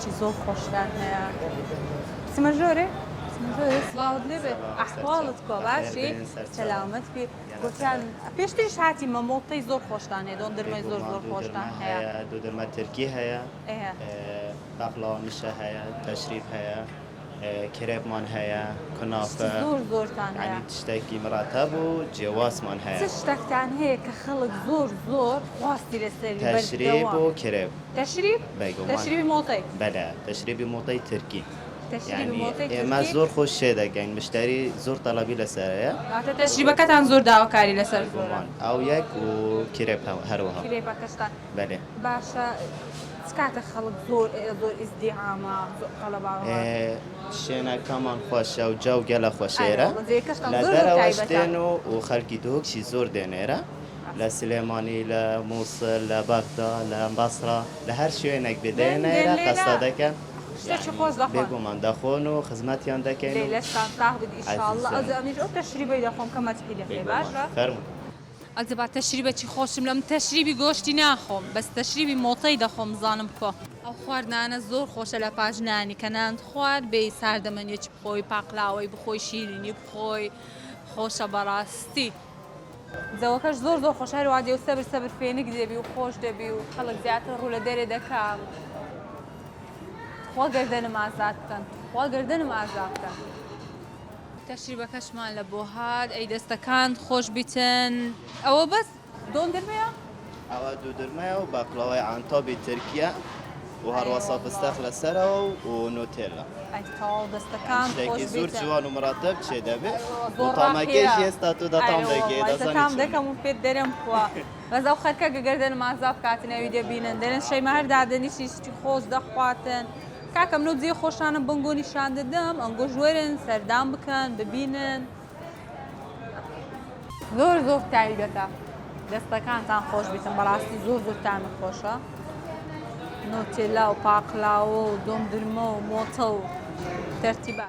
شي زۆر خۆشتان هەیە سمە ژۆرێ سڵاوت لێبێ ئەحواڵت کۆ باشی سەلامەت بی گوتیان پێشتریش هاتی مەمۆڵتەی زۆر خۆشتان هەیە دۆندرمەی زۆر خۆشتان هەیە دۆدرمە ترکی هەیە باقلاوانیشە هەیە تەشریف هەیە کرێبمان هەیە کنافە زۆرتان هەیە تشتێکی مراتب و جیاوازمان هەیە چ شتێکتان هەیە کە خەڵک زۆر خواستی لەسەری تەشریب و کرێب تەشریبی مۆڵتەی بەلە تەشریبی مۆڵتەی ترکی تەشریبی مۆڵتەی ترکی ئێمە زۆر خۆش شێ دەکەین مشتری زۆر تەڵەبی لەسەرەیە تەشریبەکەتان زۆر داواکاری لەسەر ئەو یەک و کرێب هەروەها کرێبەکەشتان بەلێ باشە کاتە خەڵک زۆر ئیزدیهامە قەڵەباوە شوێنەکەمان خۆشە و جەو گەلە خۆشێرە لە دەرەوەش دێن و خەڵکی دۆکشی زۆر دێنێرە لە سلێمانی لە مووسڵ لە بەغدا لە بەسڕا لە هەر شوێنێک بدێنێرە قەسە دەکەن بێگومان دەخۆن و خزمەتیان دەکەین لەشتان تاغ بدی ئینشاءالله ئەزانیش ئەو تەشریبەی دەخۆم کە مەجحی دەکەی باشە فەرموو ئەزبا تەشریبەکی خۆشم لەم تەشریبی گۆشتی ناخۆم بەس تەشریبی مۆڵتەی دەخۆم زانم بکۆ ئەو خواردنانە زۆر خۆشە لە پاژنانی کە نان خوارد بێ ساردەمەنیەکی بخۆی پاقلاوەی بخۆی شیرینی بخۆی خۆشە بەڕاستی جەوەکەش زۆر خۆش هەروە دێ و سەبر فێنک دەبی و خۆش دەبی و خەڵک زیاتر ڕوو لە دەرێ دەکات خوا گەردەنم ئازاد بکەن خوا گەردەنم ئازاد بکەن تەشریبەکەشمان لە بۆ هات ئەی دەستەکان خۆش بیتن ئەوە بەس دۆندرمەیە؟ ئەوە دوودرمەیە و باقلاوای ئانتۆبی ترکیە و هەروە سەفستەخ لەسەرەوە و نوتێلا ئەیتەواو دەستەکان خۆش شتێکی زۆر جوان و مراتب چێ دەبێت زۆر تامەکەیش ئێستا تو دەتام دەگەی دەزانام دەکەم و پێت دەرم خوا بەس ئەو خەرکە گەردەنم ئازاد بکاتنەوەی دەبینن دەرێن شەیمە هەر دادەنیشی خۆش دەخواتن کاکەم نۆ جێ خۆشانە بنگۆ نیشان دەدەم ئەنگۆ ژوێرن سەردان بکەن ببینن زۆر تایبەتە دەستەکانتان خۆش بیتن بەڕاستی زۆرتان خۆشە نوتێلا و پاقلاوە و دۆمدرمە و مۆتە و تەرتیبات